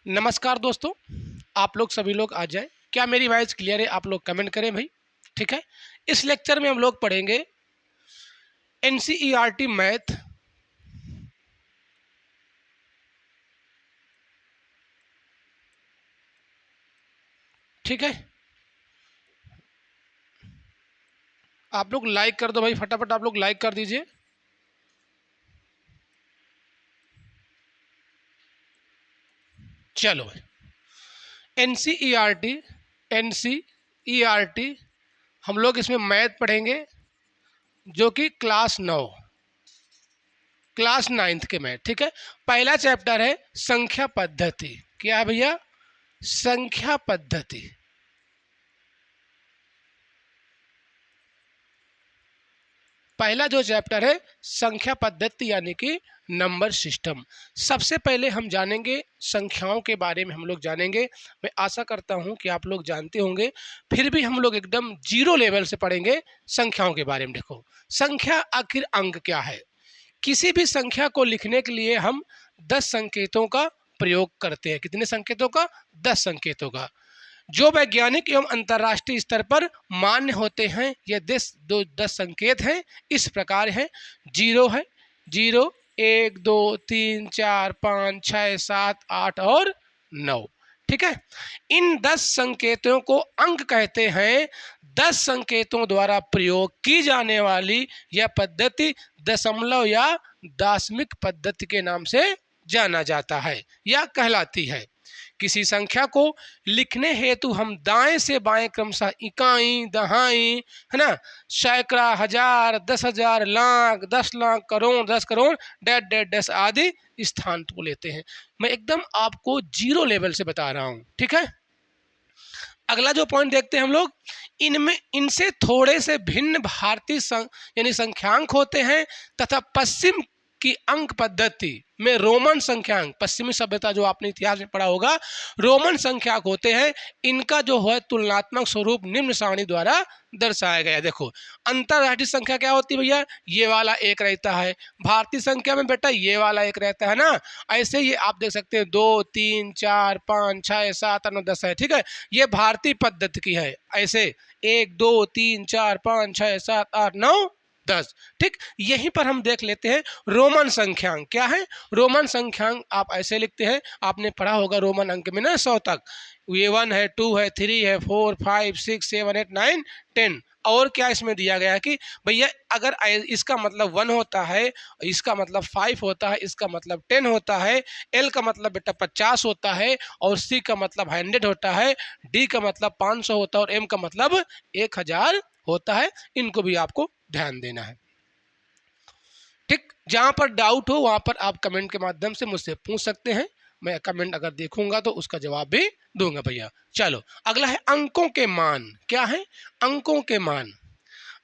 नमस्कार दोस्तों, आप लोग सभी लोग आ जाएं। क्या मेरी वॉइस क्लियर है? आप लोग कमेंट करें भाई। ठीक है। इस लेक्चर में हम लोग पढ़ेंगे एनसीईआरटी मैथ। ठीक है, आप लोग लाइक कर दो भाई, फटाफट आप लोग लाइक कर दीजिए। चलो भाई, एनसीईआरटी एनसीईआरटी हम लोग इसमें मैथ पढ़ेंगे, जो कि क्लास 9th के मैथ। ठीक है। पहला चैप्टर है संख्या पद्धति। क्या है भैया? संख्या पद्धति। पहला जो चैप्टर है संख्या पद्धति यानी कि नंबर सिस्टम। सबसे पहले हम जानेंगे संख्याओं के बारे में, हम लोग जानेंगे। मैं आशा करता हूं कि आप लोग जानते होंगे, फिर भी हम लोग एकदम जीरो लेवल से पढ़ेंगे संख्याओं के बारे में। देखो, संख्या आखिर अंक क्या है? किसी भी संख्या को लिखने के लिए हम 10 संकेतों का प्रयोग करते हैं। कितने संकेतों का? 10 संकेतों का, जो वैज्ञानिक एवं अंतर्राष्ट्रीय स्तर पर मान्य होते हैं। ये 10 संकेत हैं, इस प्रकार हैं। जीरो है, 0, 1, 2, 3, 4, 5, 6, 7, 8 और 9। ठीक है। इन 10 संकेतों को अंक कहते हैं। 10 संकेतों द्वारा प्रयोग की जाने वाली यह पद्धति दशमलव या दशमिक पद्धति के नाम से जाना जाता है या कहलाती है। किसी संख्या को लिखने हेतु हम दाएं से बाएं क्रमशः इकाई, दहाई, है ना, सैकड़ा, हजार, 10,000, lakh, 10 lakh, crore, 10 crore, dash dash dash आदि स्थान को लेते हैं। मैं एकदम आपको जीरो लेवल से बता रहा हूं। ठीक है। अगला जो पॉइंट देखते हैं हम लोग, इनमें इनसे थोड़े से भिन्न भारतीय यानी संख्यांक होते हैं तथा पश्चिम की अंक पद्धति में रोमन संख्यांक, पश्चिमी सभ्यता जो आपने इतिहास में पढ़ा होगा, रोमन संख्यांक होते हैं। इनका जो है तुलनात्मक स्वरूप निम्न सारणी द्वारा दर्शाया गया है। देखो, अंतरराष्ट्रीय संख्या क्या होती है भैया? ये वाला एक रहता है। भारतीय संख्या में बेटा ये वाला एक रहता है ना। ऐसे ये आप देख सकते हैं 2, 3, 4, 5, 6, 7, 8, 9, 10 है। ठीक है। ये भारतीय पद्धति की है। ऐसे 1, 2, 3, 4, 5, 6, 7, 8, 9, 10। ठीक। यहीं पर हम देख लेते हैं रोमन संख्यांक क्या है। रोमन संख्यांक आप ऐसे लिखते हैं, आपने पढ़ा होगा रोमन अंक में ना 100 तक। ये 1 है, 2 है, 3 है, 4, 5, 6, 7, 8, 9, 10। और क्या इसमें दिया गया है कि भैया अगर इसका मतलब 1 होता है, इसका मतलब 5 होता है, इसका मतलब 10 होता है, एल का मतलब बेटा 50 होता है, और सी का मतलब 100 होता है, डी का मतलब 500 होता है, और एम का मतलब 1000 होता है। इनको भी आपको ध्यान देना है। ठीक। जहां पर डाउट हो वहां पर आप कमेंट के माध्यम से मुझसे पूछ सकते हैं। मैं कमेंट अगर देखूंगा तो उसका जवाब भी दूंगा भैया। चलो, अगला है अंकों के मान। क्या है? अंकों के मान।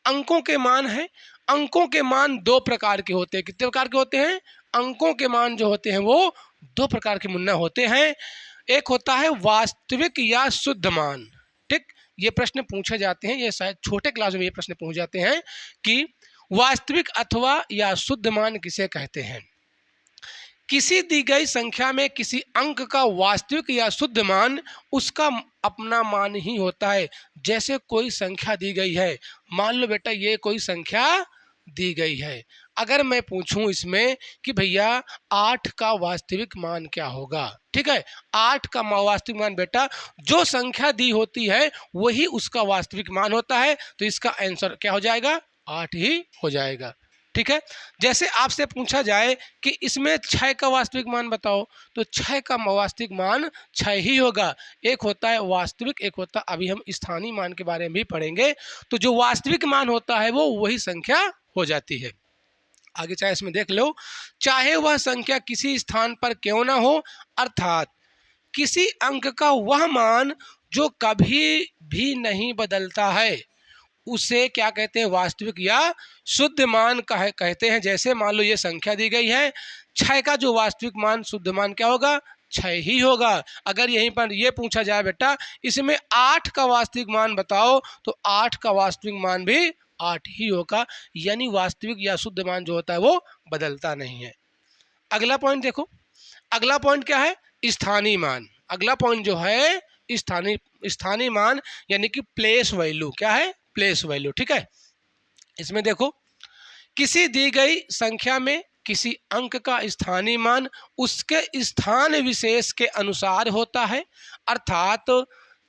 अंकों के मान है। अंकों के मान दो प्रकार के होते हैं। कितने प्रकार के होते हैं? अंकों के मान जो होते हैं वो दो प्रकार के मुन्ना होते हैं। एक होता है वास्तविक या शुद्ध मान। ठीक। ये प्रश्न पूछे जाते हैं, ये शायद छोटे क्लास में ये प्रश्न पूछ जाते हैं कि वास्तविक अथवा या शुद्ध मान किसे कहते हैं। किसी दी गई संख्या में किसी अंक का वास्तविक या शुद्ध मान उसका अपना मान ही होता है। जैसे कोई संख्या दी गई है, मान लो बेटा ये कोई संख्या दी गई है। अगर मैं पूछूं इसमें कि भैया 8 का वास्तविक मान क्या होगा? ठीक है। 8 का वास्तविक मान बेटा जो संख्या दी होती है वही उसका वास्तविक मान होता है। तो इसका आंसर क्या हो जाएगा? 8 ही हो जाएगा। ठीक है। जैसे आपसे पूछा जाए कि इसमें 6 का वास्तविक मान बताओ, तो 6 का वास्तविक मान 6 ही होगा। एक होता है वास्तविक, एक होता, अभी हम स्थानीय मान के बारे में भी पढ़ेंगे। तो जो वास्तविक मान होता है वो वही संख्या हो जाती है। आगे चाहे इसमें देख लो, चाहे वह संख्या किसी स्थान पर क्यों ना हो, अर्थात किसी अंक का वह मान जो कभी भी नहीं बदलता है, उसे क्या कहते हैं? वास्तविक या शुद्ध मान कहते हैं। जैसे मान लो ये संख्या दी गई है, 6 का जो वास्तविक मान शुद्ध मान क्या होगा? 6 ही होगा। अगर यहीं पर ये पूछा जाए बेटा इसमें 8 का वास्तविक मान बताओ, तो 8 का वास्तविक मान भी 8 ही होगा। यानी वास्तविक या शुद्ध मान जो होता है वो बदलता नहीं है। अगला पॉइंट देखो। अगला पॉइंट क्या है? स्थानीय मान। अगला पॉइंट जो है स्थानीय मान यानी कि प्लेस वैल्यू। क्या है? Place value. ठीक है, इसमें देखो किसी दी गई संख्या में किसी अंक का स्थानीय मान उसके स्थान विशेष के अनुसार होता है, अर्थात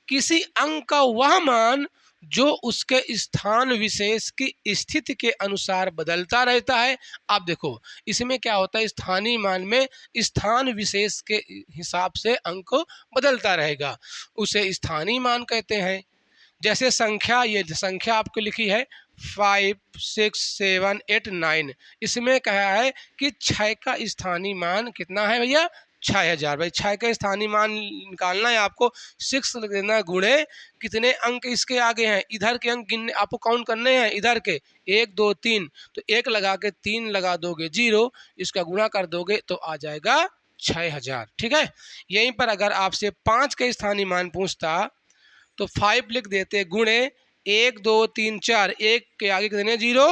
किसी अंक का वह मान जो उसके स्थान विशेष की स्थिति के अनुसार बदलता रहता है। आप देखो इसमें क्या होता है, स्थानीय मान में स्थान विशेष के हिसाब से अंक बदलता रहेगा, उसे स्थानीय मान कहते हैं। जैसे संख्या, ये संख्या आपको लिखी है 5 6 7 8 9, इसमें कहा है कि 6 का स्थानीय मान कितना है भैया? 6000। भाई 6 का स्थानीय मान निकालना है आपको, 6 देना गुणे कितने अंक इसके आगे हैं, इधर के अंक गिनने आपको काउंट करने हैं, इधर के 1 2 3, तो 1 लगा के 3 लगा दोगे 0, इसका गुणा कर दोगे तो आ जाएगा 6000। ठीक है, यहीं पर अगर आपसे 5 का स्थानीय मान पूछता तो 5 लिख देते गुणे 1 2 3 4, 1 के आगे कितने 0?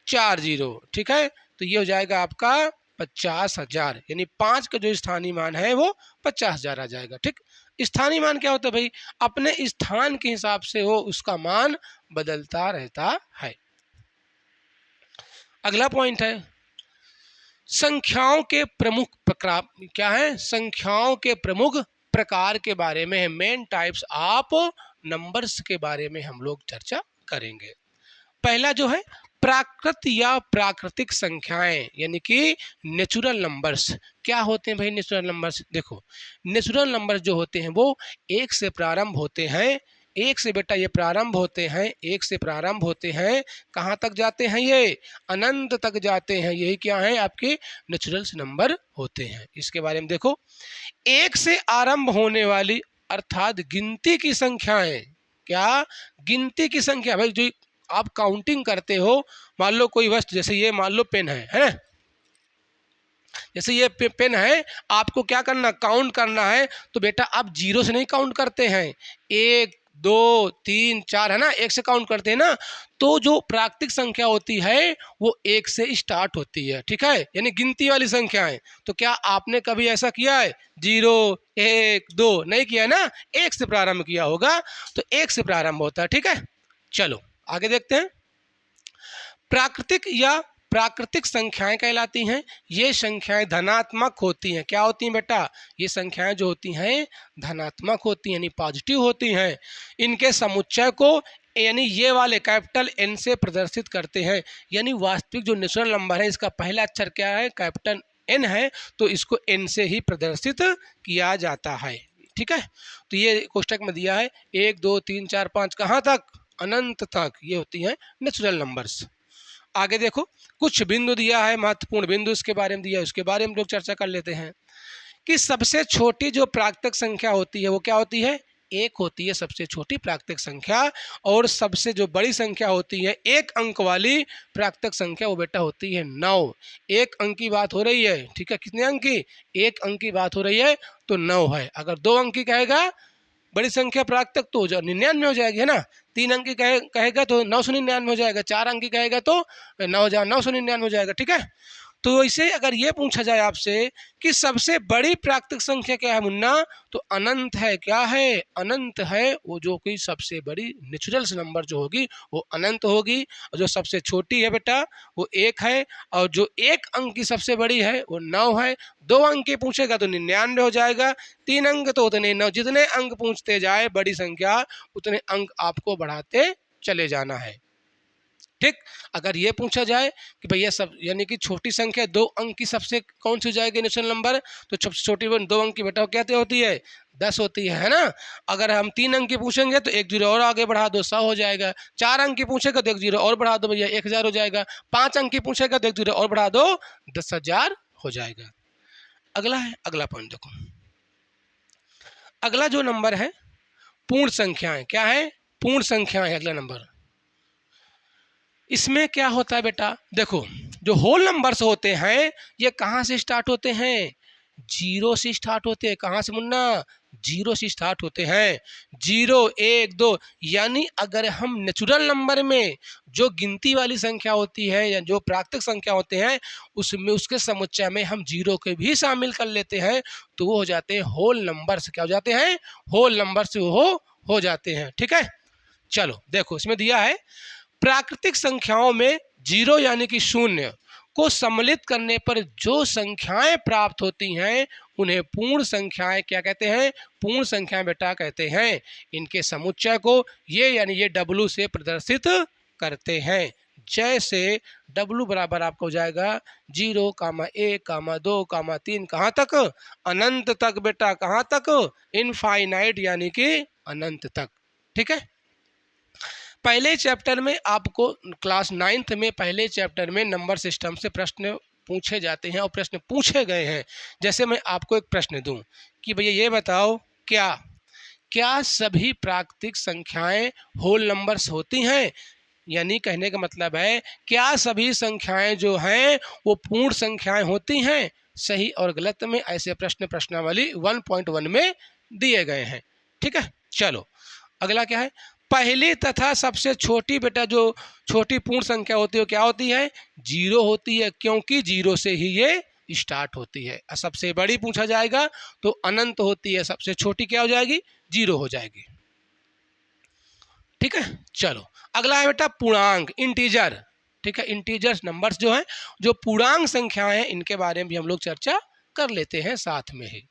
4 0। ठीक है, तो ये हो जाएगा आपका 50,000, यानी 5 का जो स्थानीय मान है वो 50,000 आ जाएगा। ठीक, स्थानीय मान क्या होता है भाई? अपने स्थान के हिसाब से वो उसका मान बदलता रहता है। अगला पॉइंट है संख्याओं के प्रमुख प्रकार। क्या है? संख्याओं के प्रमुख प्रकार के बारे में है, मेन टाइप्स ऑफ नंबर्स के बारे में हम लोग चर्चा करेंगे। पहला जो है प्राकृत या प्राकृतिक संख्याएं यानी कि नेचुरल नंबर्स। क्या होते हैं भाई नेचुरल नंबर्स? देखो नेचुरल नंबर्स जो होते हैं वो 1 से प्रारंभ होते हैं। 1 से बेटा ये प्रारंभ होते हैं, 1 से प्रारंभ होते हैं, कहाँ तक जाते हैं? ये अनंत तक जाते हैं। यही क्या है? आपके नेचुरल्स नंबर होते हैं। इसके बारे में देखो 1 से आरंभ होने वाली अर्थात गिनती की संख्याएं। क्या? गिनती की संख्या। भाई जो आप काउंटिंग करते हो, मान लो कोई वस्तु, जैसे ये मान लो पेन है ना, जैसे ये पेन है, आपको क्या करना? काउंट करना है। तो बेटा आप 0 से नहीं काउंट करते हैं, 1 2 3 4 है ना, 1 से काउंट करते हैं ना। तो जो प्राकृतिक संख्या होती है वो 1 से स्टार्ट होती है। ठीक है, यानी गिनती वाली संख्याएं। तो क्या आपने कभी ऐसा किया है? 0 1 2 नहीं किया है ना, 1 से प्रारंभ किया होगा, तो 1 से प्रारंभ होता है। ठीक है, चलो आगे देखते हैं। प्राकृतिक संख्याएं कहलाती हैं। ये संख्याएं धनात्मक होती हैं। क्या होती हैं बेटा? ये संख्याएं जो होती हैं धनात्मक होती हैं, यानी पॉजिटिव होती हैं। इनके समुच्चय को यानी ये वाले कैपिटल एन से प्रदर्शित करते हैं। यानी वास्तविक जो नेचुरल नंबर है इसका पहला अक्षर क्या है? कैपिटल एन है, तो इसको एन से ही प्रदर्शित किया जाता है। ठीक है, तो ये कोष्टक में दिया है 1 2 3 4 5 कहाँ तक? अनंत तक। ये होती हैं नेचुरल नंबर्स। आगे देखो कुछ बिंदु दिया है, महत्वपूर्ण बिंदु इसके बारे में दिया है, उसके बारे में लोग चर्चा कर लेते हैं कि सबसे छोटी जो प्राकृतिक संख्या होती है वो क्या होती है? 1 होती है सबसे छोटी प्राकृतिक संख्या। और सबसे जो बड़ी संख्या होती है 1 अंक वाली प्राकृतिक संख्या वो बेटा होती है 9। 1 अंक की बात हो रही है। ठीक है, कितने अंक की? 1 अंक की बात हो रही है तो 9 है। अगर 2 अंक की कहेगा बड़ी संख्या प्राकृतिक तो 99 हो जाएगी, है ना। 3 अंक की कहेगा तो 999 हो जाएगा। 4 अंक की कहेगा तो 9,999 हो जाएगा। ठीक है, तो इसे अगर ये पूछा जाए आपसे कि सबसे बड़ी प्राकृतिक संख्या क्या है मुन्ना, तो अनंत है। क्या है? अनंत है। वो जो कि सबसे बड़ी नेचुरल्स नंबर जो होगी वो अनंत होगी। और जो सबसे छोटी है बेटा वो 1 है। और जो 1 अंक की सबसे बड़ी है वो 9 है। 2 अंक की पूछेगा तो 99 हो जाएगा। 3 अंक तो उतने 9। जितने अंक पूछते जाए बड़ी संख्या उतने अंक आपको बढ़ाते चले जाना है। ठीक, अगर ये पूछा जाए कि भैया सब यानी कि छोटी संख्या 2 अंक की सबसे कौन सी हो जाएगी नेचुरल नंबर, तो सबसे छोटी 2 अंक की बेटा क्या होती है? 10 होती है ना। अगर हम 3 अंक की पूछेंगे तो 1 0 और आगे बढ़ा दो, 100 हो जाएगा। 4 अंक की पूछेगा तो 1 0 और बढ़ा दो भैया, 1000 हो जाएगा। 5 अंक की पूछेगा तो 1 0 और बढ़ा दो, 10,000 हो जाएगा। अगला है, अगला पॉइंट देखो, अगला जो नंबर है पूर्ण संख्याएं। क्या है? पूर्ण संख्याएं अगला नंबर। इसमें क्या होता है बेटा? देखो जो होल नंबर्स होते हैं ये कहाँ से स्टार्ट होते हैं? 0 से स्टार्ट होते हैं। कहाँ से मुन्ना? जीरो से स्टार्ट होते हैं। 0, 1, 2, यानी अगर हम नेचुरल नंबर में जो गिनती वाली संख्या होती है या जो प्राकृतिक संख्या होते हैं उसमें उसके समुच्चय में हम जीरो के भी शामिल कर लेते हैं तो वो हो जाते हैं होल नंबर्स। क्या हो जाते हैं? होल नंबर्स हो जाते हैं। ठीक है, चलो देखो इसमें दिया है प्राकृतिक संख्याओं में जीरो यानी कि शून्य को सम्मिलित करने पर जो संख्याएं प्राप्त होती हैं उन्हें पूर्ण संख्याएं क्या कहते हैं? पूर्ण संख्याएं बेटा कहते हैं। इनके समुच्चय को ये यानी ये W से प्रदर्शित करते हैं। जैसे W बराबर आपका हो जाएगा 0, 1, 2, 3 कहाँ तक? अनंत तक बेटा। कहाँ तक? इनफाइनाइट यानी कि अनंत तक। ठीक है, पहले चैप्टर में आपको क्लास 9th में पहले चैप्टर में नंबर सिस्टम से प्रश्न पूछे जाते हैं और प्रश्न पूछे गए हैं। जैसे मैं आपको एक प्रश्न दूं कि भैया ये बताओ क्या सभी प्राकृतिक संख्याएं होल नंबर्स होती हैं? यानी कहने का मतलब है क्या सभी संख्याएं जो हैं वो पूर्ण संख्याएं होती हैं? सही और गलत में ऐसे प्रश्न प्रश्नावली 1.1 में दिए गए हैं। ठीक है, चलो अगला क्या है? पहली तथा सबसे छोटी बेटा जो छोटी पूर्ण संख्या होती है क्या होती है? 0 होती है, क्योंकि 0 से ही ये स्टार्ट होती है। सबसे बड़ी पूछा जाएगा तो अनंत होती है, सबसे छोटी क्या हो जाएगी? 0 हो जाएगी। ठीक है, चलो अगला है बेटा पूर्णांक, इंटीजर। ठीक है, इंटीजर्स नंबर्स जो हैं जो पूर्णांक संख्याएं हैं इनके बारे में भी हम लोग चर्चा कर लेते हैं साथ में ही।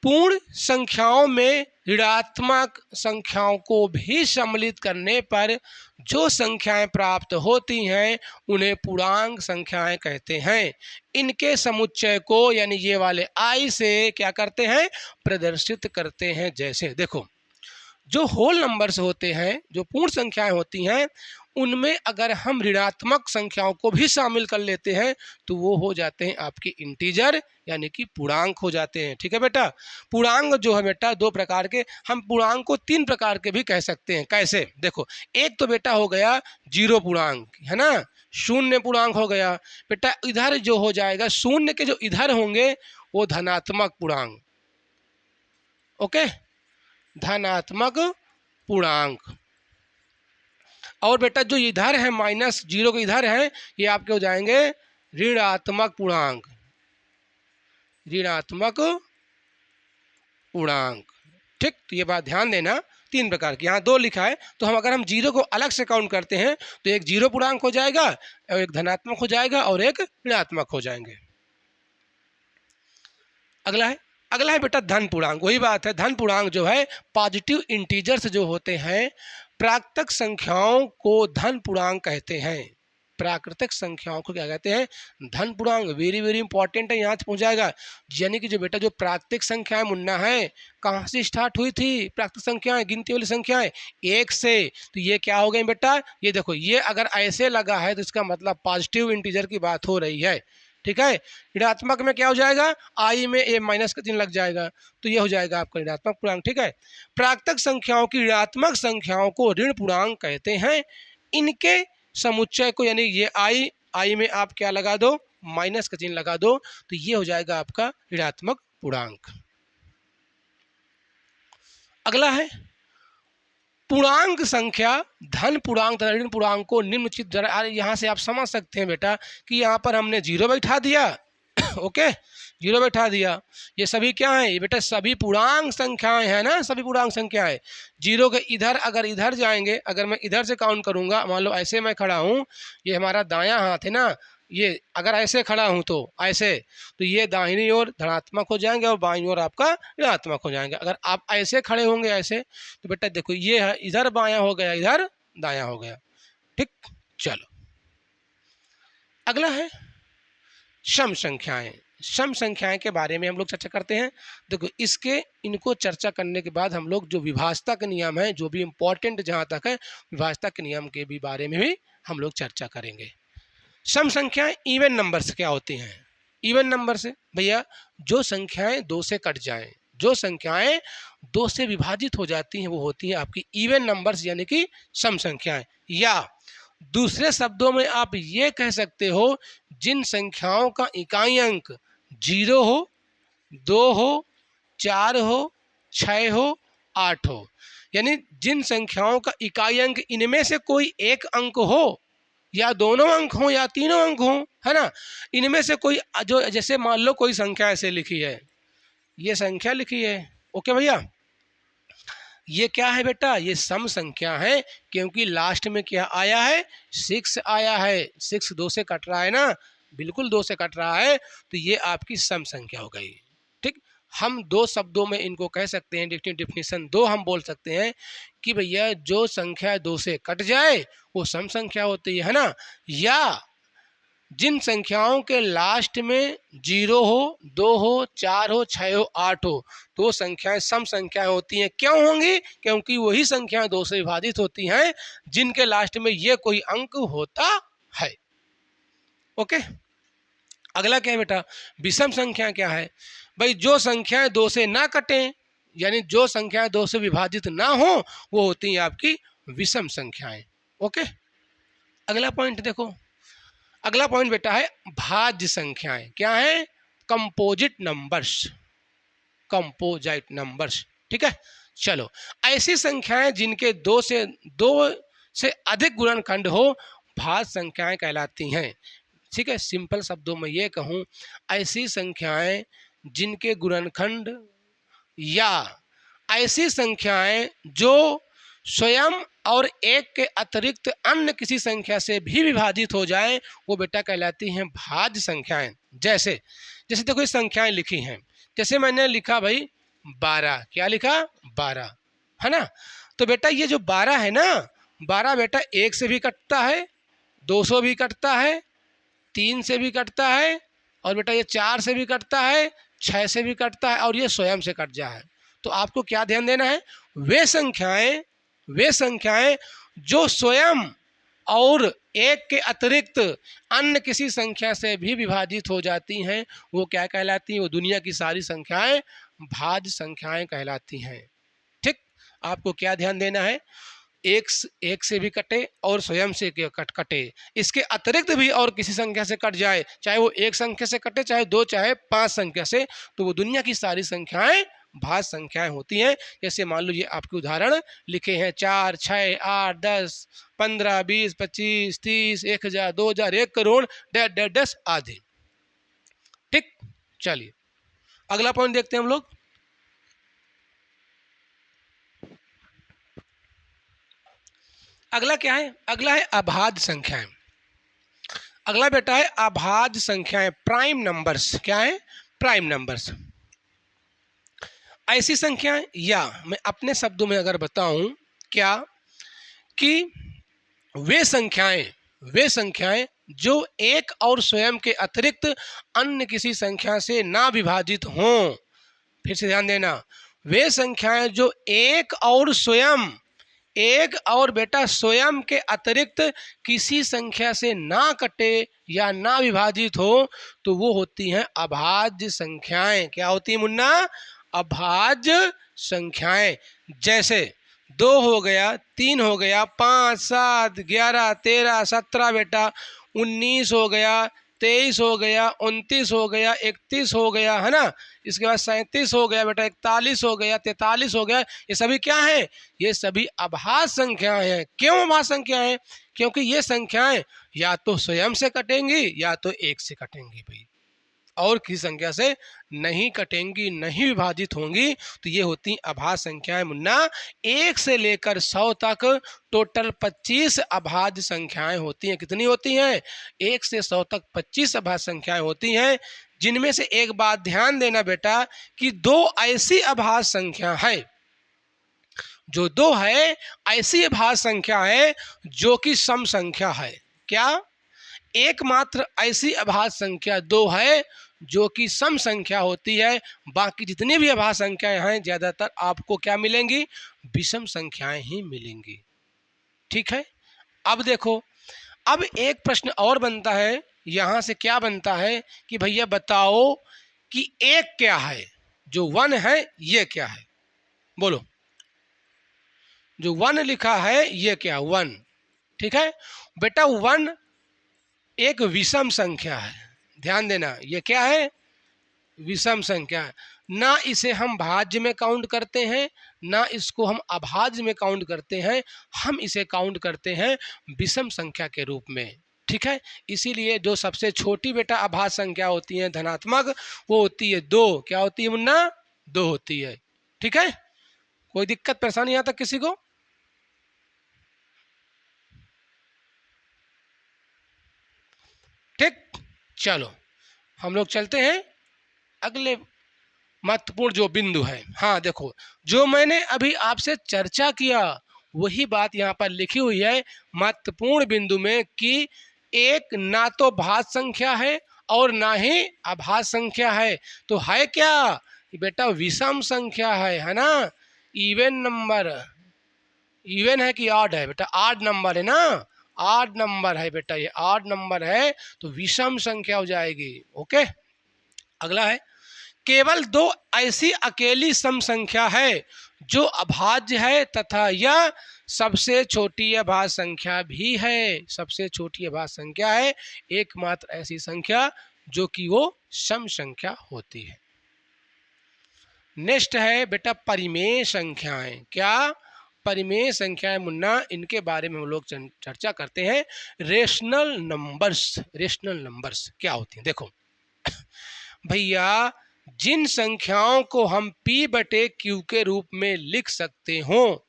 पूर्ण संख्याओं में ऋणात्मक संख्याओं को भी सम्मिलित करने पर जो संख्याएं प्राप्त होती हैं उन्हें पूर्णांक संख्याएं कहते हैं। इनके समुच्चय को यानी ये वाले आई से क्या करते हैं? प्रदर्शित करते हैं। जैसे देखो जो होल नंबर्स होते हैं, जो पूर्ण संख्याएं होती हैं, उनमें अगर हम ऋणात्मक संख्याओं को भी शामिल कर लेते हैं तो वो हो जाते हैं आपकी इंटीजर यानी कि पूर्णांक हो जाते हैं। ठीक है बेटा, पूर्णांक जो है बेटा दो प्रकार के, हम पूर्णांक को 3 प्रकार के भी कह सकते हैं। कैसे? देखो एक तो बेटा हो गया जीरो पूर्णांक, है ना, शून्य पूर्णांक हो गया बेटा। इधर जो हो जाएगा शून्य के जो इधर होंगे वो धनात्मक पूर्णांक। ओके, धनात्मक पूर्णांक। और बेटा जो इधर है -0 के इधर है ये आपके हो जाएंगे ऋणात्मक पूर्णांक। ऋणात्मक पूर्णांक। ठीक, तो ये बात ध्यान देना, 3 प्रकार की, यहाँ 2 लिखा है तो हम अगर हम 0 को अलग से काउंट करते हैं तो एक 0 पूर्णांक हो जाएगा और एक धनात्मक हो जाएगा और एक ऋणात्मक हो जाएंगे। अगला है बेटा धन पूर्णांक। वही बात है, धन पूर्णांक जो है पॉजिटिव इंटीजर्स जो होते हैं, प्राकृतिक संख्याओं को धन पूर्णांक कहते हैं। प्राकृतिक संख्याओं को क्या कहते हैं? धन पूर्णांक। वेरी वेरी इंपॉर्टेंट है, यहाँ से पूछ जाएगा। यानी कि जो बेटा जो प्राकृतिक संख्याएं मुन्ना है कहाँ से स्टार्ट हुई थी? प्राकृतिक संख्याएं, गिनती वाली संख्याएं 1 से। तो ये क्या हो गई बेटा? ये देखो, ये अगर ऐसे लगा है तो इसका मतलब पॉजिटिव इंटीजर की बात हो रही है। ठीक है, ऋणात्मक में क्या हो जाएगा? आई में ए माइनस का चिन्ह लग जाएगा तो ये हो जाएगा आपका ऋणात्मक पूर्णांक। ठीक है, प्राकृतिक संख्याओं की ऋणात्मक संख्याओं को ऋण पूर्णांक कहते हैं। इनके समुच्चय को यानी ये आई में आप क्या लगा दो? माइनस का चिन्ह लगा दो तो ये हो जाएगा आपका ऋणात्मक पूर्णांक। अगला है पूर्णांक संख्या धन पूर्णांक तथा ऋण पूर्णांक को निम्नलिखित द्वारा। यहाँ से आप समझ सकते हैं बेटा कि यहाँ पर हमने 0 बैठा दिया ओके, 0 बैठा दिया। ये सभी क्या है? ये बेटा सभी पूर्णांक संख्याएं हैं ना, सभी पूर्णांक संख्याएं। 0 के इधर अगर इधर जाएंगे, अगर मैं इधर से काउंट करूंगा, मान लो ऐसे मैं खड़ा हूँ, ये हमारा दायां हाथ है ना, ये अगर ऐसे खड़ा हूँ तो ऐसे, तो ये दाहिनी ओर धनात्मक हो जाएंगे और बाईं ओर आपका ऋणात्मक हो जाएंगे। अगर आप ऐसे खड़े होंगे ऐसे तो बेटा देखो ये है इधर बायां हो गया, इधर दायां हो गया। ठीक, चलो अगला है सम संख्याएं। सम संख्याएं के बारे में हम लोग चर्चा करते हैं। देखो इनको चर्चा करने के बाद हम लोग जो विभाज्यता के नियम है, जो भी इम्पोर्टेंट जहाँ तक है विभाज्यता के नियम के भी बारे में भी हम लोग चर्चा करेंगे। सम संख्याएं इवन नंबर से क्या होती हैं? इवन नंबर से भैया जो संख्याएं 2 से कट जाएं, जो संख्याएं 2 से विभाजित हो जाती हैं वो होती हैं आपकी इवन नंबर्स यानी कि सम संख्याएं। या दूसरे शब्दों में आप ये कह सकते हो जिन संख्याओं का इकाई अंक 0 हो, 2 हो, 4 हो 6 हो, 8 हो, यानी जिन संख्याओं का इकाई अंक इनमें से कोई एक अंक हो, या दोनों अंक हो या तीनों अंक हो, है ना, इनमें से कोई, जो जैसे मान लो कोई संख्या ऐसे लिखी है, ये संख्या लिखी है, ओके भैया, ये क्या है बेटा, ये सम संख्या है, क्योंकि लास्ट में क्या आया है, 6 आया है, 6 2 से कट रहा है ना, बिल्कुल 2 से कट रहा है, तो ये आपकी सम संख्या हो गई। ठीक, हम दो शब्दों में इनको कह सकते हैं, डिफिनीशन दो हम बोल सकते हैं कि भैया जो संख्या 2 से कट जाए वो सम संख्या होती है ना, या जिन संख्याओं के लास्ट में 0 हो, 2 हो, 4 हो, 6 हो, 8 हो, तो वो संख्याएं सम संख्याएं होती हैं। क्यों होंगी? क्योंकि वही संख्याएं 2 से विभाजित होती हैं जिनके लास्ट में ये कोई अंक होता है। ओके, अगला क्या है बेटा, विषम संख्या क्या है? भाई जो संख्याएं 2 से ना कटें, यानी जो संख्याएं 2 से विभाजित ना हो, वो होती हैं आपकी विषम संख्याएं। ओके, अगला पॉइंट देखो, अगला पॉइंट बेटा है भाज्य संख्याएं। क्या है? Composite numbers, composite numbers. ठीक है, चलो, ऐसी संख्याएं जिनके दो से अधिक गुणनखंड हो, भाज्य संख्याएं कहलाती हैं। ठीक है, सिंपल शब्दों में ये कहूं, ऐसी संख्याएं जिनके गुणनखंड या ऐसी संख्याएं जो स्वयं और एक के अतिरिक्त अन्य किसी संख्या से भी विभाजित हो जाएं, वो बेटा कहलाती हैं भाज्य संख्याएं। जैसे जैसे देखो ये संख्याएं लिखी हैं, जैसे मैंने लिखा भाई 12, क्या लिखा? 12, है ना। तो बेटा ये जो 12 है ना, 12 बेटा 1 से भी कटता है, 200 भी कटता है, 3 से भी कटता है, और बेटा ये 4 से भी कटता है, 6 से भी कटता है, और ये स्वयं से कट जाए। तो आपको क्या ध्यान देना है, वे संख्याएं जो स्वयं और एक के अतिरिक्त अन्य किसी संख्या से भी विभाजित हो जाती हैं, वो क्या कहलाती हैं? वो दुनिया की सारी संख्याएं भाज्य संख्याएं कहलाती हैं। ठीक, आपको क्या ध्यान देना है, एक से भी कटे और स्वयं से कटे, इसके अतिरिक्त भी और किसी संख्या से कट जाए, चाहे वो एक संख्या से कटे, चाहे 2, चाहे 5 संख्या से, तो वो दुनिया की सारी संख्याएं भाज्य संख्याएं होती हैं। जैसे मान लो ये आपके उदाहरण लिखे हैं 4, 6, 8, 10, 15, 20, 25, 30, 1000, 2000, 1 करोड़, 10 आदि। ठीक, चलिए अगला पॉइंट देखते हैं हम लोग। अगला क्या है? अगला है अभाज्य संख्याएं। अगला बेटा है अभाज्य संख्याएं, प्राइम नंबर्स। क्या है? Prime numbers. ऐसी संख्याएं, या मैं अपने शब्दों में अगर बताऊं क्या, कि वे संख्याएं जो एक और स्वयं के अतिरिक्त अन्य किसी संख्या से ना विभाजित हों। फिर से ध्यान देना, वे संख्याएं जो एक और बेटा स्वयं के अतिरिक्त किसी संख्या से ना कटे या ना विभाजित हो, तो वो होती हैं अभाज्य संख्याएं। क्या होती है मुन्ना? अभाज्य संख्याएं। जैसे 2 हो गया, 3 हो गया, 5, 7, 11, 13, 17 बेटा, 19 हो गया, 23 हो गया, 29 हो गया, 31 हो गया, है ना। इसके बाद 37 हो गया बेटा, 41 हो गया, 43 हो गया। ये सभी क्या है? ये सभी अभाज्य संख्याएं हैं। क्यों अभाज्य संख्याएं हैं? क्योंकि ये संख्याएं या तो स्वयं से कटेंगी या तो एक से कटेंगी भाई, और किसी संख्या से नहीं कटेंगी, नहीं विभाजित होंगी, तो ये होती अभाज्य संख्याएं मुन्ना। 1 से लेकर 100 तक टोटल 25 अभाज्य संख्याएं होती हैं। कितनी होती हैं? 1 से 100 तक 25 अभाज्य संख्याएं होती हैं, जिनमें से एक बात ध्यान देना बेटा, कि 2 ऐसी अभाज्य संख्या है, जो 2 है ऐसी अभाज्य संख्या है जो कि सम संख्या है। क्या? एकमात्र ऐसी अभाज्य संख्या 2 है जो कि सम संख्या होती है। बाकी जितनी भी अभाज्य संख्याएं हैं ज्यादातर आपको क्या मिलेंगी? विषम संख्याएं ही मिलेंगी। ठीक है, अब देखो, अब एक प्रश्न और बनता है यहां से। क्या बनता है कि भैया बताओ कि 1 क्या है? जो 1 है ये क्या है? बोलो, जो 1 लिखा है ये क्या? 1। ठीक है बेटा, 1 एक विषम संख्या है। ध्यान देना, ये क्या है? विषम संख्या है। ना इसे हम भाज्य में काउंट करते हैं, ना इसको हम अभाज्य में काउंट करते हैं, हम इसे काउंट करते हैं विषम संख्या के रूप में। ठीक है, इसीलिए जो सबसे छोटी बेटा अभाज्य संख्या होती है धनात्मक, वो होती है 2। क्या होती है मुन्ना? 2 होती है। ठीक है, कोई दिक्कत परेशानी यहाँ तक किसी को? ठीक, चलो हम लोग चलते हैं अगले महत्वपूर्ण जो बिंदु है। हाँ देखो, जो मैंने अभी आपसे चर्चा किया वही बात यहाँ पर लिखी हुई है महत्वपूर्ण बिंदु में कि एक ना तो भाज्य संख्या है और ना ही अभाज्य संख्या है, तो है क्या बेटा? विषम संख्या है ना? इवन नंबर, इवन है कि ऑड है बेटा? ऑड नंबर है ना, ऑड नंबर है बेटा, ये ऑड नंबर है तो विषम संख्या हो जाएगी। ओके, अगला है केवल 2 ऐसी अकेली सम संख्या है जो अभाज्य है तथा यह सबसे छोटी अभाज्य संख्या भी है। सबसे छोटी अभाज्य संख्या है एकमात्र ऐसी संख्या जो कि वो सम संख्या होती है। नेक्स्ट है बेटा परिमेय संख्याएं। क्या? परिमेय संख्याएं मुन्ना, इनके बारे में हम लोग चर्चा करते हैं। रेशनल नंबर्स, रेशनल नंबर्स क्या होती हैं? देखो भैया, जिन संख्याओं को हम p/q के रूप में लिख सकते हो,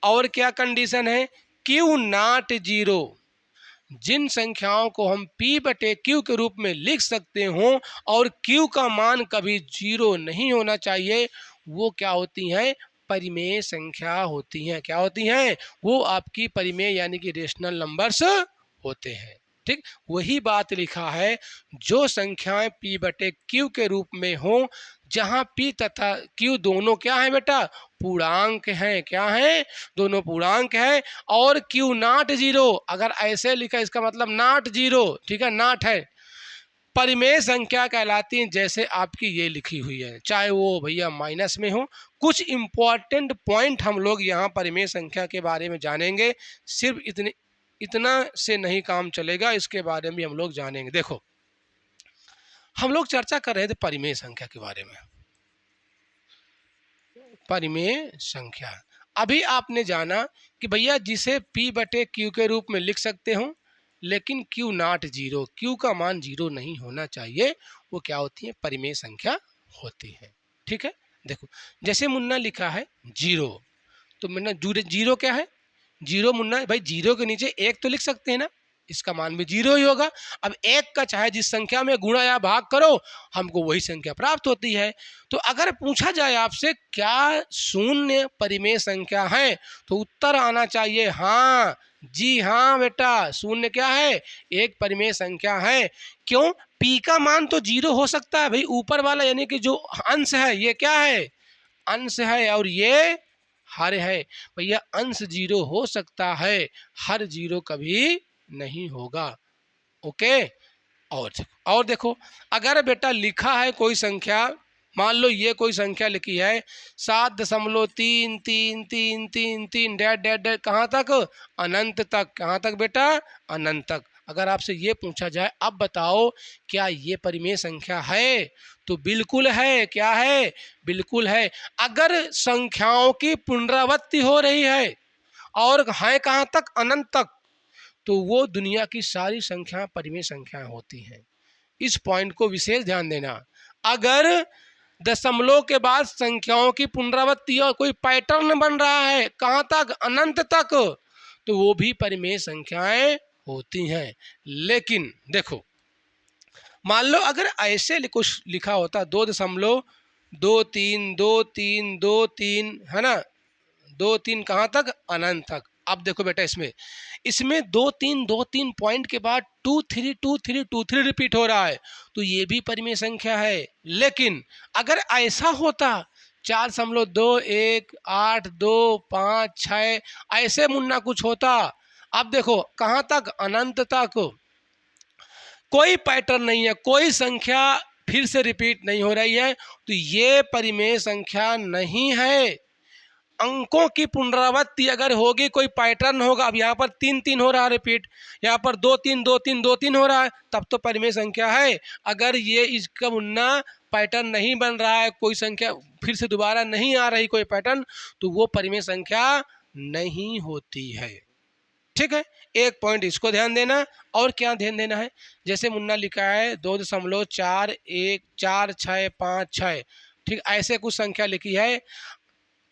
और क्या कंडीशन है? q not 0। जिन संख्याओं को हम p/q के रूप में लिख सकते हो और q का मान कभी 0 नहीं होना चाहिए, वो क्या होती हैं? परिमेय संख्या होती हैं। क्या होती हैं? वो आपकी परिमेय यानी कि रेशनल नंबर्स होते हैं। ठीक, वही बात लिखा है, जो संख्याएं p/q के रूप में हो, जहां p तथा q दोनों क्या है बेटा? पूर्णांक हैं। क्या है? दोनों पूर्णांक है। और q नॉट 0, अगर ऐसे लिखा इसका मतलब नॉट 0। ठीक है, नॉट है, परिमेय संख्या कहलाती है। जैसे आपकी ये लिखी हुई है, चाहे वो भैया माइनस में हो। कुछ इंपॉर्टेंट पॉइंट हम लोग यहाँ परिमेय संख्या के बारे में जानेंगे, सिर्फ इतना से नहीं काम चलेगा, इसके बारे में हम लोग जानेंगे। देखो, हम लोग चर्चा कर रहे थे परिमेय संख्या के बारे में। परिमेय संख्या, अभी आपने जाना कि भैया जिसे p/q के रूप में लिख सकते हो, लेकिन q नॉट 0, q का मान 0 नहीं होना चाहिए, वो क्या होती है? परिमेय संख्या होती है। ठीक है, देखो जैसे मुन्ना लिखा है 0, तो मुन्ना 0 क्या है? 0 मुन्ना भाई 0 के नीचे 1 तो लिख सकते हैं ना, इसका मान भी 0 ही होगा। अब 1 का चाहे जिस संख्या में गुणा या भाग करो, हमको वही संख्या प्राप्त होती है। तो अगर पूछा जाए आपसे क्या शून्य परिमेय संख्या है, तो उत्तर आना चाहिए हाँ। जी हाँ बेटा, शून्य क्या है? एक परिमेय संख्या है। क्यों? p का मान तो 0 हो सकता है भाई, ऊपर वाला यानी कि जो अंश है ये क्या है? अंश है, और ये हर है। भैया अंश 0 हो सकता है, हर 0 कभी नहीं होगा। ओके, और देखो, अगर बेटा लिखा है कोई संख्या, मान लो ये कोई संख्या लिखी है 7.333333 डैट डैट डैट, कहाँ तक? अनंत तक। कहाँ तक बेटा? अनंत तक। अगर आपसे ये पूछा जाए अब बताओ क्या ये परिमेय संख्या है, तो बिल्कुल है। क्या है? बिल्कुल है। अगर संख्याओं की पुनरावृत्ति हो रही है और है कहाँ तक? अनंत तक, तो वो दुनिया की सारी संख्याएं परिमेय संख्याएं होती हैं। इस पॉइंट को विशेष ध्यान देना। अगर दशमलव के बाद संख्याओं की पुनरावृत्ति और कोई पैटर्न बन रहा है कहाँ तक? अनंत तक, तो वो भी परिमेय संख्याएं होती हैं। लेकिन देखो, मान लो अगर ऐसे कुछ लिखा होता 2.232323 है ना, 2-3 कहाँ तक? अनंत तक। अब देखो बेटा, इसमें 2-3 पॉइंट के बाद 2-3 रिपीट हो रहा है, तो ये भी परिमेय संख्या है। लेकिन अगर ऐसा होता 4.18256 ऐसे मुन्ना कुछ होता, अब देखो कहाँ तक? अनंत तक। कोई पैटर्न नहीं है, कोई संख्या फिर से रिपीट नहीं हो रही है, तो ये परिमेय संख्या नहीं है। अंकों की पुनरावृत्ति अगर होगी, कोई पैटर्न होगा, अब यहाँ पर 3 3 हो रहा है रिपीट, यहाँ पर 2 3 2 3 2 3 हो रहा है, तब तो परिमेय संख्या है। अगर ये इसका मुन्ना पैटर्न नहीं बन रहा है, कोई संख्या फिर से दोबारा नहीं आ रही कोई पैटर्न, तो वो परिमेय संख्या नहीं होती है। ठीक है, एक पॉइंट इसको ध्यान देना। और क्या ध्यान देना है, जैसे मुन्ना लिखा है 2.414656, ठीक, ऐसे कुछ संख्या लिखी है,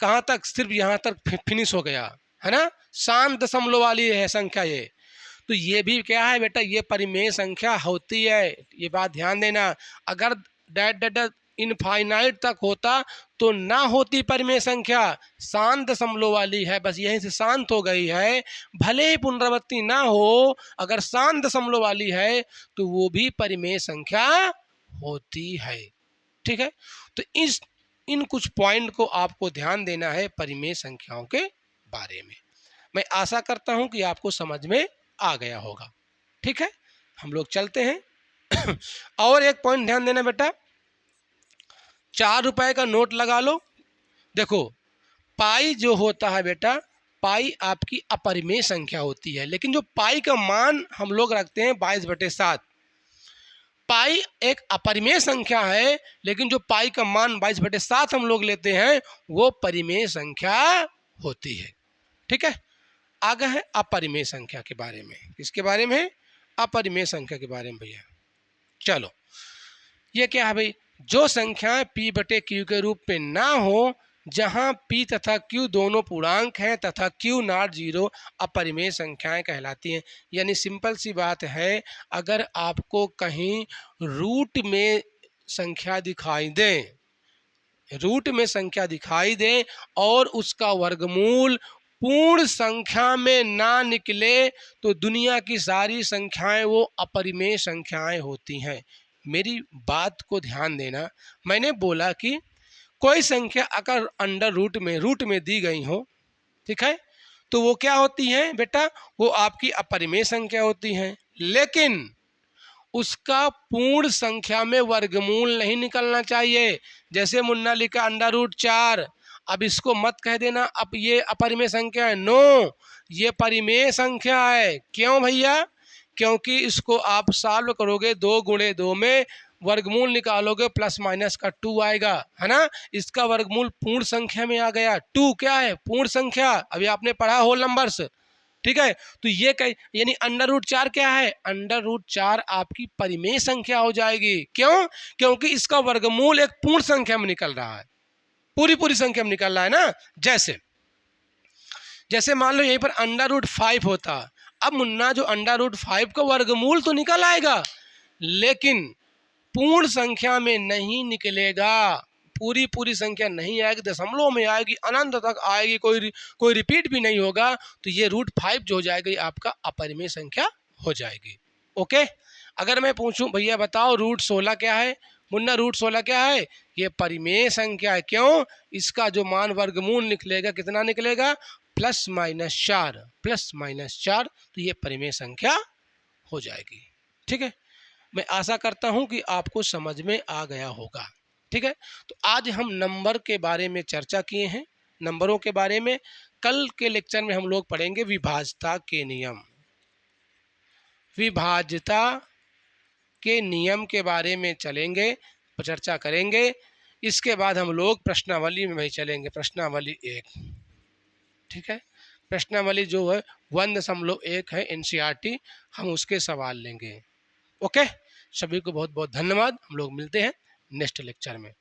कहाँ तक, सिर्फ यहाँ तक फिनिश हो गया है ना, शांत दशमलव वाली है संख्या ये, तो ये भी क्या है बेटा, ये परिमेय संख्या होती है, ये बात ध्यान देना। अगर डैट डैट इनफाइनाइट तक होता तो ना होती परिमेय संख्या, शांत दशमलव वाली है, बस यहीं से शांत हो गई है, भले ही पुनरावृत्ति ना हो, अगर शांत दशमलव वाली है तो वो भी परिमेय संख्या होती है। ठीक है, तो इन कुछ पॉइंट को आपको ध्यान देना है परिमेय संख्याओं के बारे में। मैं आशा करता हूं कि आपको समझ में आ गया होगा। ठीक है, हम लोग चलते हैं। और एक पॉइंट ध्यान देना बेटा, 4 रुपए का नोट लगा लो। देखो, पाई जो होता है बेटा, पाई आपकी अपरिमेय संख्या होती है, लेकिन जो पाई का मान हम लोग रखते हैं 22/7, पाई एक अपरिमेय संख्या है, लेकिन जो पाई का मान 22/7 हम लोग लेते हैं वो परिमेय संख्या होती है। ठीक है, आगे है अपरिमेय संख्या के बारे में। किसके बारे में? अपरिमेय संख्या के बारे में भैया। चलो, ये क्या है भाई, जो संख्याएं p/q के रूप में ना हो, जहां p तथा q दोनों पूर्णांक हैं तथा q नॉट 0, अपरिमेय संख्याएं कहलाती हैं। यानी सिंपल सी बात है, अगर आपको कहीं रूट में संख्या दिखाई दे, रूट में संख्या दिखाई दे और उसका वर्गमूल पूर्ण संख्या में ना निकले, तो दुनिया की सारी संख्याएं वो अपरिमेय संख्याएं होती हैं। मेरी बात को ध्यान देना, मैंने बोला कि कोई संख्या अगर अंडर रूट में दी गई हो, ठीक है, तो वो क्या होती है बेटा, वो आपकी अपरिमेय संख्या होती है, लेकिन उसका पूर्ण संख्या में वर्गमूल नहीं निकलना चाहिए। जैसे मुन्ना लिखा अंडर रूट 4, अब इसको मत कह देना अब ये अपरिमेय संख्या है, नो, ये परिमेय संख्या है। क्यों भैया? क्योंकि इसको आप सॉल्व करोगे 2 × 2 में, वर्गमूल निकालोगे प्लस माइनस का 2 आएगा, है ना, इसका वर्गमूल पूर्ण संख्या में आ गया। 2 क्या है? पूर्ण संख्या, अभी आपने पढ़ा होल नंबर्स। ठीक है, तो ये यानी अंडर रूट 4 क्या है? अंडर रूट 4 आपकी परिमेय संख्या हो जाएगी। क्यों? क्योंकि इसका वर्गमूल एक पूर्ण संख्या में निकल रहा है, पूरी संख्या में निकल रहा है ना। जैसे मान लो यहीं पर अंडर रूट 5 होता, अब मुन्ना जो अंडर रूट 5 का वर्गमूल तो निकल आएगा, लेकिन पूर्ण संख्या में नहीं निकलेगा, पूरी संख्या नहीं आएगी, दशमलव में आएगी, अनंत तक आएगी, कोई रिपीट भी नहीं होगा, तो ये रूट 5 जो हो जाएगी आपका अपरिमेय संख्या हो जाएगी। ओके, अगर मैं पूछूं भैया बताओ रूट 16 क्या है, मुन्ना रूट 16 क्या है? ये परिमेय संख्या है। क्यों? इसका जो मान वर्गमूल निकलेगा कितना निकलेगा? +-4, +-4, तो ये परिमेय संख्या हो जाएगी। ठीक है, मैं आशा करता हूं कि आपको समझ में आ गया होगा। ठीक है, तो आज हम नंबर के बारे में चर्चा किए हैं, नंबरों के बारे में। कल के लेक्चर में हम लोग पढ़ेंगे विभाज्यता के नियम, विभाज्यता के नियम के बारे में चलेंगे, चर्चा करेंगे। इसके बाद हम लोग प्रश्नावली में भी चलेंगे, प्रश्नावली 1। ठीक है, प्रश्नावली जो है 1.1 है NCERT, हम उसके सवाल लेंगे। ओके, सभी को बहुत बहुत धन्यवाद। हम लोग मिलते हैं नेक्स्ट लेक्चर में।